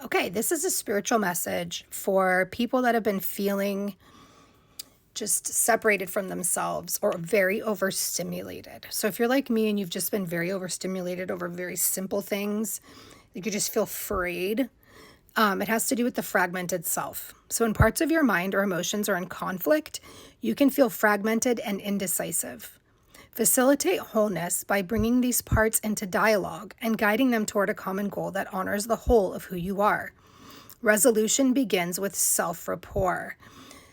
Okay, this is a spiritual message for people that have been feeling just separated from themselves or very overstimulated. So if you're like me and you've just been very overstimulated over very simple things, you just feel frayed. It has to do with the fragmented self. So when parts of your mind or emotions are in conflict, you can feel fragmented and indecisive. Facilitate wholeness by bringing these parts into dialogue and guiding them toward a common goal that honors the whole of who you are. Resolution begins with self rapport.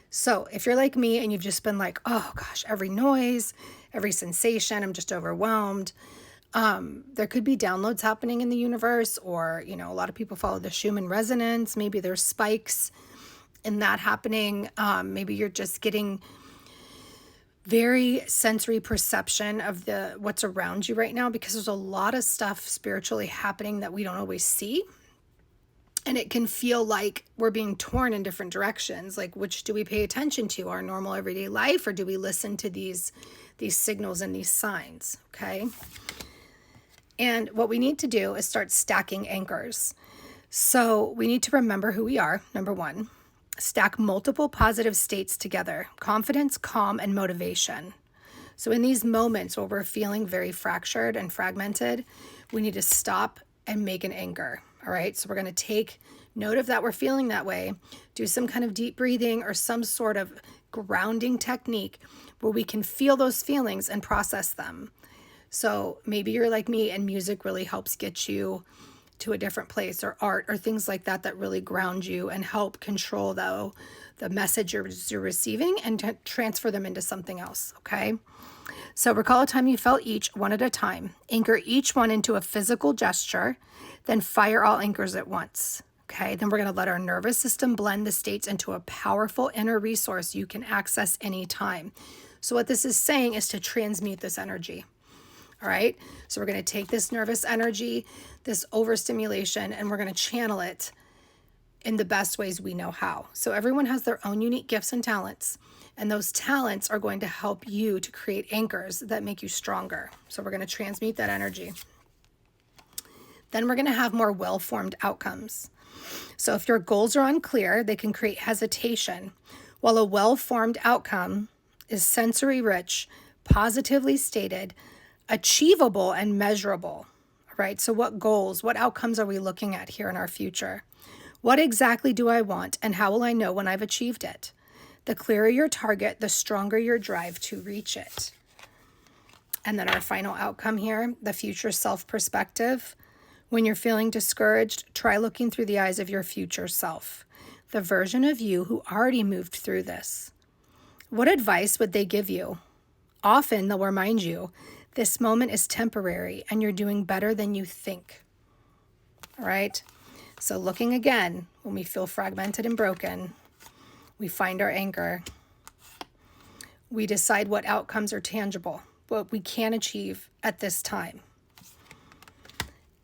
So if you're like me and you've just been like, oh gosh, every noise, every sensation, I'm just overwhelmed. There could be downloads happening in the universe, or, a lot of people follow the Schumann resonance. Maybe there's spikes in that happening. Maybe you're just getting very sensory perception of what's around you right now, because there's a lot of stuff spiritually happening that we don't always see. And it can feel like we're being torn in different directions. Like, which do we pay attention to, our normal everyday life, or do we listen to these signals and these signs? Okay. And what we need to do is start stacking anchors. So we need to remember who we are, number one. Stack multiple positive states together: confidence, calm, and motivation. So in these moments where we're feeling very fractured and fragmented, we need to stop and make an anchor. All right. So we're going to take note of that we're feeling that way, do some kind of deep breathing or some sort of grounding technique where we can feel those feelings and process them. So maybe you're like me and music really helps get you to a different place, or art or things like that that really ground you and help control the message you're receiving and transfer them into something else. Okay. So recall a time you felt each one at a time. Anchor each one into a physical gesture, then fire all anchors at once. Okay, then we're going to let our nervous system blend the states into a powerful inner resource you can access anytime. So what this is saying is to transmute this energy. All right, so we're going to take this nervous energy, this overstimulation, and we're going to channel it in the best ways we know how. So everyone has their own unique gifts and talents, and those talents are going to help you to create anchors that make you stronger. So we're going to transmute that energy. Then we're going to have more well-formed outcomes. So if your goals are unclear, they can create hesitation, while a well-formed outcome is sensory rich, positively stated, achievable, and measurable. Right? So what goals, what outcomes are we looking at here in our future? What exactly do I want, and how will I know when I've achieved it? The clearer your target, the stronger your drive to reach it. And then our final outcome here, the future self perspective. When you're feeling discouraged, try looking through the eyes of your future self, the version of you who already moved through this. What advice would they give you? Often they'll remind you, this moment is temporary and you're doing better than you think. All right? So looking again, when we feel fragmented and broken, we find our anchor. We decide what outcomes are tangible, what we can achieve at this time.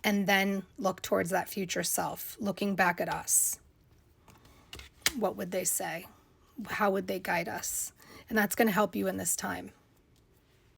And then look towards that future self, looking back at us. What would they say? How would they guide us? And that's going to help you in this time.